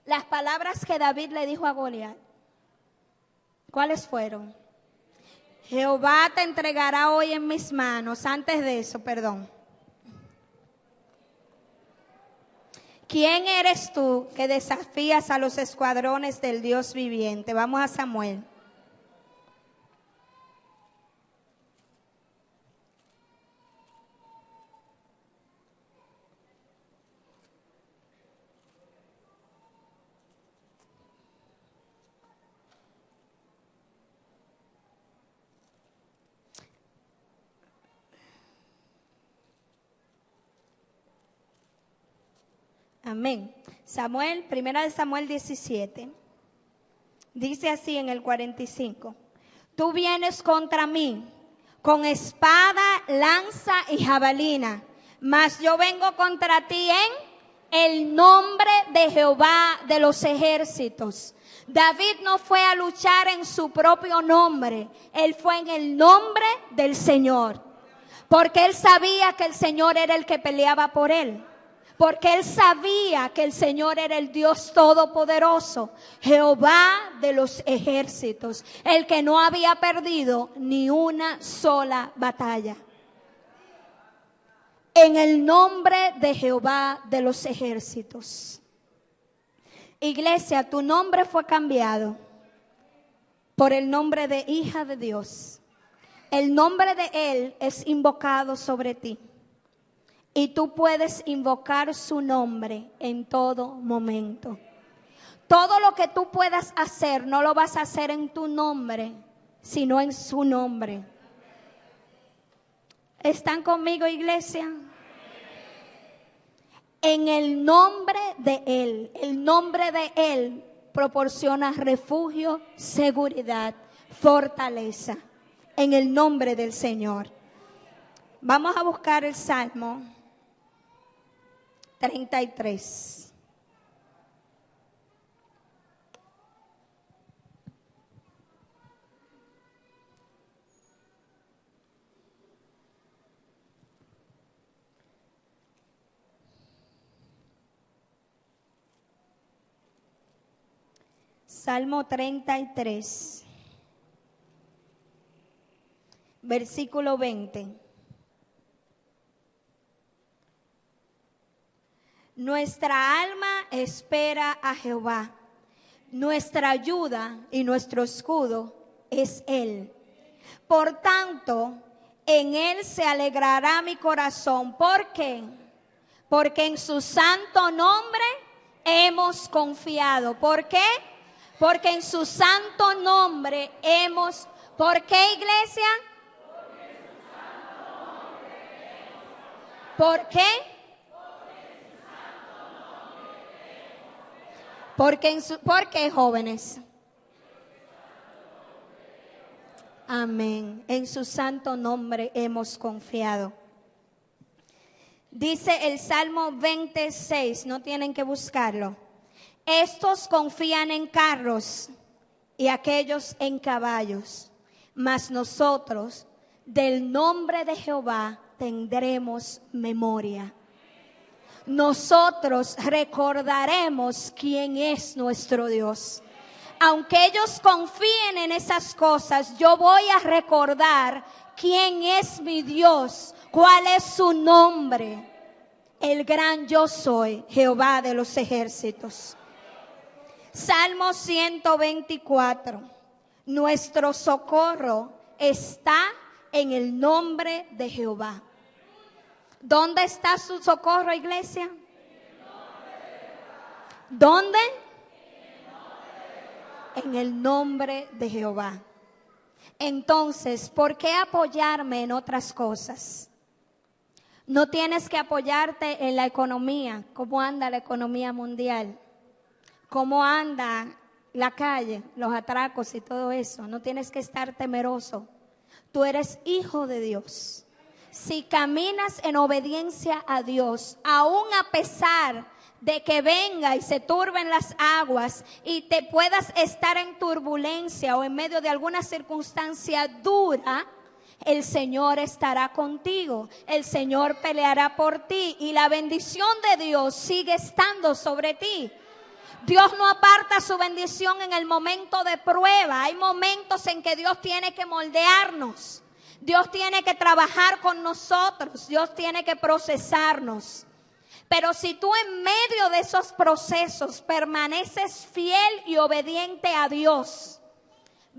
Las palabras que David le dijo a Goliat, ¿cuáles fueron? Jehová te entregará hoy en mis manos. Antes de eso, perdón. ¿Quién eres tú que desafías a los escuadrones del Dios viviente? Vamos a Samuel. Amén. Samuel, primera de Samuel 17. Dice así en el 45. Tú vienes contra mí con espada, lanza y jabalina, mas yo vengo contra ti en el nombre de Jehová de los ejércitos. David no fue a luchar en su propio nombre, él fue en el nombre del Señor, porque él sabía que el Señor era el que peleaba por él. Porque él sabía que el Señor era el Dios todopoderoso, Jehová de los ejércitos, el que no había perdido ni una sola batalla. En el nombre de Jehová de los ejércitos. Iglesia, tu nombre fue cambiado por el nombre de hija de Dios. El nombre de Él es invocado sobre ti. Y tú puedes invocar su nombre en todo momento. Todo lo que tú puedas hacer, no lo vas a hacer en tu nombre, sino en su nombre. ¿Están conmigo, iglesia? En el nombre de Él. El nombre de Él proporciona refugio, seguridad, fortaleza. En el nombre del Señor. Vamos a buscar el Salmo 33. Salmo 33, versículo 20. Nuestra alma espera a Jehová. Nuestra ayuda y nuestro escudo es Él. Por tanto, en Él se alegrará mi corazón. ¿Por qué? Porque en su santo nombre hemos confiado. ¿Por qué? Porque en su santo nombre hemos... ¿Por qué, iglesia? ¿Por qué? ¿Por qué, jóvenes? Amén. En su santo nombre hemos confiado. Dice el Salmo 26, no tienen que buscarlo. Estos confían en carros y aquellos en caballos, mas nosotros del nombre de Jehová tendremos memoria. Nosotros recordaremos quién es nuestro Dios. Aunque ellos confíen en esas cosas, yo voy a recordar quién es mi Dios, cuál es su nombre. El gran yo soy, Jehová de los ejércitos. Salmo 124. Nuestro socorro está en el nombre de Jehová. ¿Dónde está su socorro, iglesia? ¿Dónde? En el nombre de Jehová. Entonces, ¿por qué apoyarme en otras cosas? No tienes que apoyarte en la economía. ¿Cómo anda la economía mundial? ¿Cómo anda la calle, los atracos y todo eso? No tienes que estar temeroso. Tú eres hijo de Dios. Si caminas en obediencia a Dios, aún a pesar de que venga y se turben las aguas y te puedas estar en turbulencia o en medio de alguna circunstancia dura, el Señor estará contigo, el Señor peleará por ti y la bendición de Dios sigue estando sobre ti. Dios no aparta su bendición en el momento de prueba. Hay momentos en que Dios tiene que moldearnos. Dios tiene que trabajar con nosotros. Dios tiene que procesarnos. Pero si tú en medio de esos procesos permaneces fiel y obediente a Dios,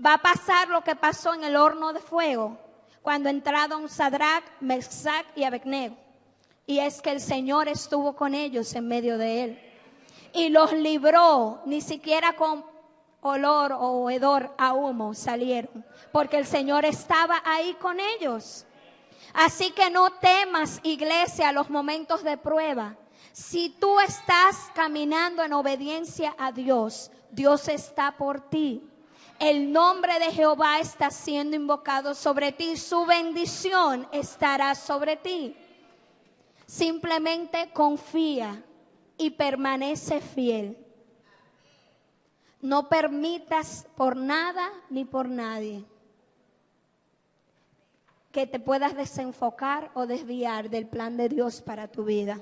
va a pasar lo que pasó en el horno de fuego cuando entraron Sadrach, Mesach y Abednego. Y es que el Señor estuvo con ellos en medio de él. Y los libró, ni siquiera con olor o hedor a humo salieron, porque el Señor estaba ahí con ellos. Así que no temas, iglesia, los momentos de prueba. Si tú estás caminando en obediencia a Dios, Dios está por ti. El nombre de Jehová está siendo invocado sobre ti. Su bendición estará sobre ti. Simplemente confía y permanece fiel. No permitas por nada ni por nadie que te puedas desenfocar o desviar del plan de Dios para tu vida.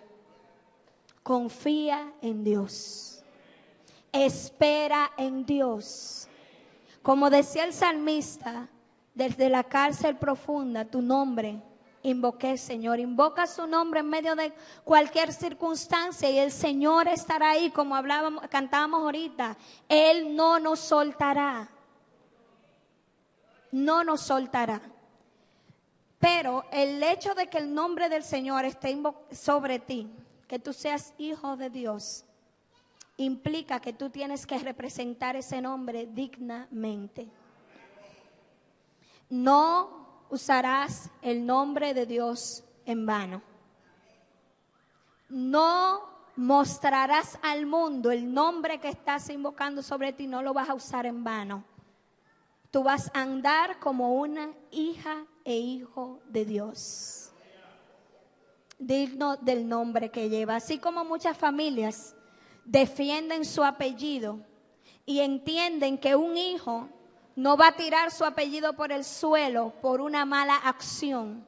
Confía en Dios. Espera en Dios. Como decía el salmista, desde la cárcel profunda, tu nombre invoqué, Señor. Invoca su nombre en medio de cualquier circunstancia y el Señor estará ahí, como cantábamos ahorita. Él no nos soltará. No nos soltará. Pero el hecho de que el nombre del Señor esté sobre ti, que tú seas hijo de Dios, implica que tú tienes que representar ese nombre dignamente. No usarás el nombre de Dios en vano. No mostrarás al mundo el nombre que estás invocando sobre ti, no lo vas a usar en vano. Tú vas a andar como una hija e hijo de Dios, digno del nombre que lleva. Así como muchas familias defienden su apellido y entienden que un hijo no va a tirar su apellido por el suelo por una mala acción.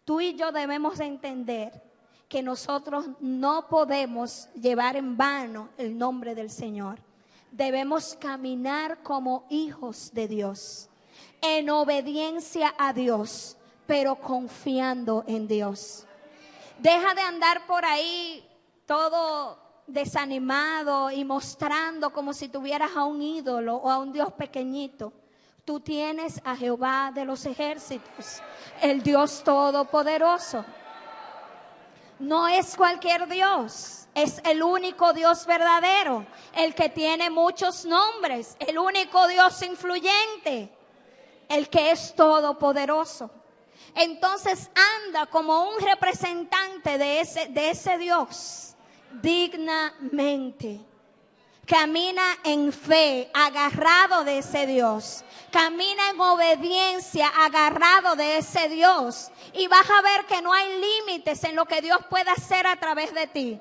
Tú y yo debemos entender que nosotros no podemos llevar en vano el nombre del Señor. Debemos caminar como hijos de Dios, en obediencia a Dios, pero confiando en Dios. Deja de andar por ahí todo desanimado y mostrando como si tuvieras a un ídolo o a un Dios pequeñito. Tú tienes a Jehová de los ejércitos, el Dios todopoderoso. No es cualquier Dios, es el único Dios verdadero, el que tiene muchos nombres, el único Dios influyente, el que es todopoderoso. Entonces anda como un representante de ese Dios dignamente. Camina en fe, agarrado de ese Dios. Camina en obediencia, agarrado de ese Dios. Y vas a ver que no hay límites en lo que Dios puede hacer a través de ti.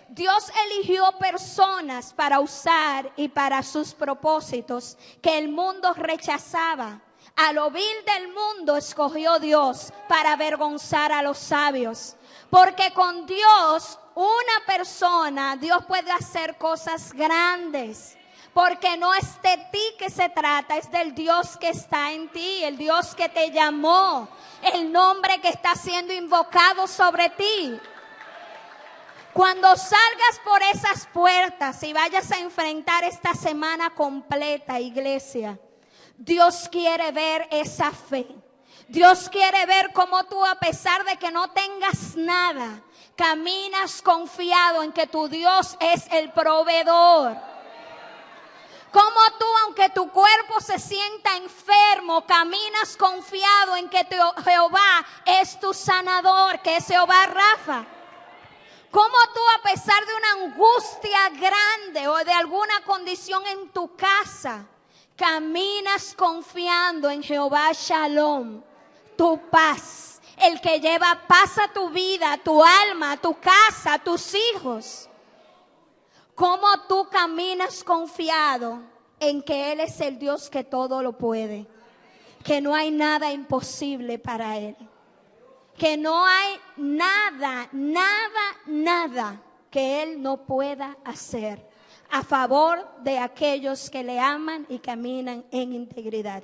Dios eligió personas para usar y para sus propósitos que el mundo rechazaba. A lo vil del mundo escogió Dios para avergonzar a los sabios. Porque con Dios, una persona, Dios puede hacer cosas grandes. Porque no es de ti que se trata, es del Dios que está en ti, el Dios que te llamó, el nombre que está siendo invocado sobre ti. Cuando salgas por esas puertas y vayas a enfrentar esta semana completa, iglesia, Dios quiere ver esa fe. Dios quiere ver cómo tú, a pesar de que no tengas nada, caminas confiado en que tu Dios es el proveedor. Como tú, aunque tu cuerpo se sienta enfermo, caminas confiado en que Jehová es tu sanador, que es Jehová Rafa. Como tú, a pesar de una angustia grande o de alguna condición en tu casa, caminas confiando en Jehová Shalom, tu paz, el que lleva paz a tu vida, a tu alma, a tu casa, a tus hijos. ¿Cómo tú caminas confiado en que Él es el Dios que todo lo puede? Que no hay nada imposible para Él. Que no hay nada que Él no pueda hacer a favor de aquellos que le aman y caminan en integridad.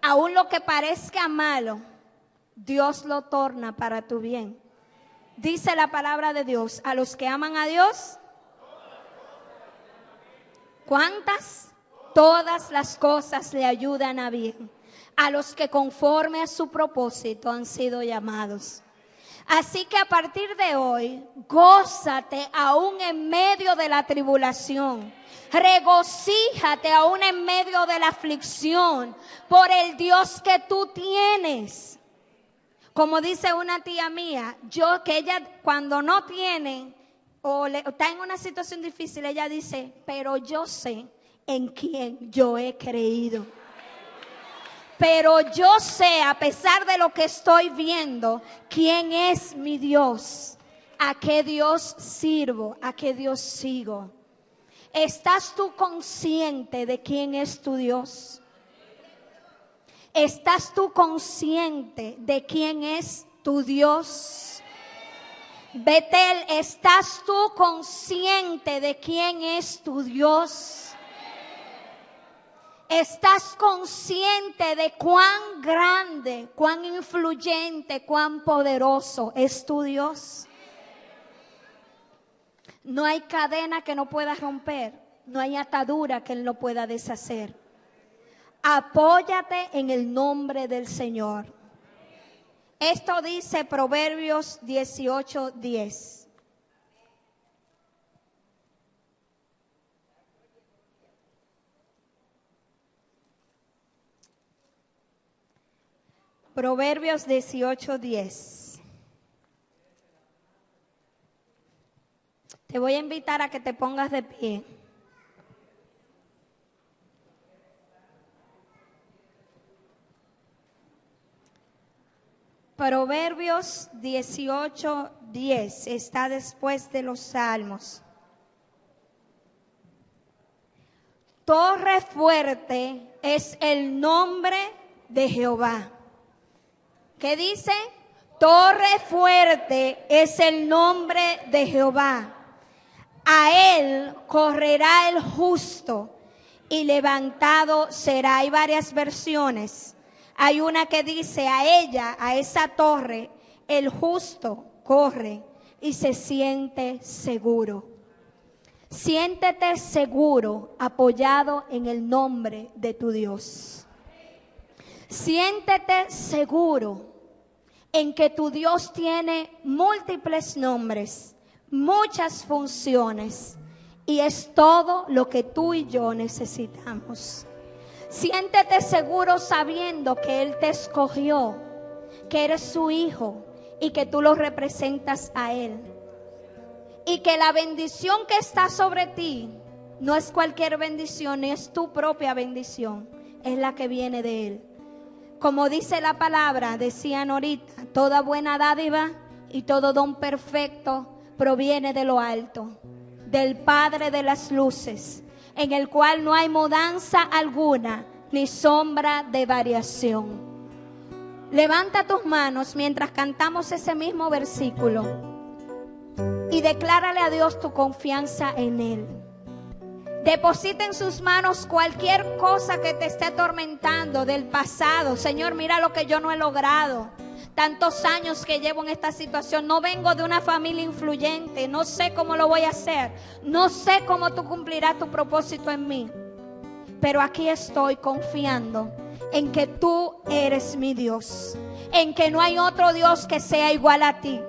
Aún lo que parezca malo, Dios lo torna para tu bien. Dice la palabra de Dios, a los que aman a Dios, ¿cuántas? Todas las cosas le ayudan a bien. A los que conforme a su propósito han sido llamados. Así que a partir de hoy, gózate aún en medio de la tribulación. Regocíjate aún en medio de la aflicción por el Dios que tú tienes. Como dice una tía mía, que ella cuando no tiene o está en una situación difícil, ella dice, pero yo sé en quién yo he creído. Pero yo sé, a pesar de lo que estoy viendo, quién es mi Dios, a qué Dios sirvo, a qué Dios sigo. ¿Estás tú consciente de quién es tu Dios? ¿Estás tú consciente de quién es tu Dios? Betel, ¿estás tú consciente de quién es tu Dios? ¿Estás consciente de cuán grande, cuán influyente, cuán poderoso es tu Dios? No hay cadena que no pueda romper, no hay atadura que Él no pueda deshacer. Apóyate en el nombre del Señor. Esto dice Proverbios 18:10. Proverbios 18:10. Te voy a invitar a que te pongas de pie. Proverbios 18:10 está después de los Salmos. Torre fuerte es el nombre de Jehová. ¿Qué dice? Torre fuerte es el nombre de Jehová. A él correrá el justo y levantado será. Hay varias versiones. Hay una que dice a ella, a esa torre, el justo corre y se siente seguro. Siéntete seguro, apoyado en el nombre de tu Dios. Siéntete seguro en que tu Dios tiene múltiples nombres, muchas funciones, y es todo lo que tú y yo necesitamos. Siéntete seguro sabiendo que Él te escogió, que eres su hijo y que tú lo representas a Él. Y que la bendición que está sobre ti no es cualquier bendición, ni es tu propia bendición, es la que viene de Él. Como dice la palabra, decían ahorita, toda buena dádiva y todo don perfecto proviene de lo alto, del Padre de las luces, en el cual no hay mudanza alguna ni sombra de variación. Levanta tus manos mientras cantamos ese mismo versículo y declárale a Dios tu confianza en Él. Deposita en sus manos cualquier cosa que te esté atormentando del pasado. Señor, mira lo que yo no he logrado. Tantos años que llevo en esta situación. No vengo de una familia influyente. No sé cómo lo voy a hacer. No sé cómo tú cumplirás tu propósito en mí. Pero aquí estoy confiando en que tú eres mi Dios. En que no hay otro Dios que sea igual a ti.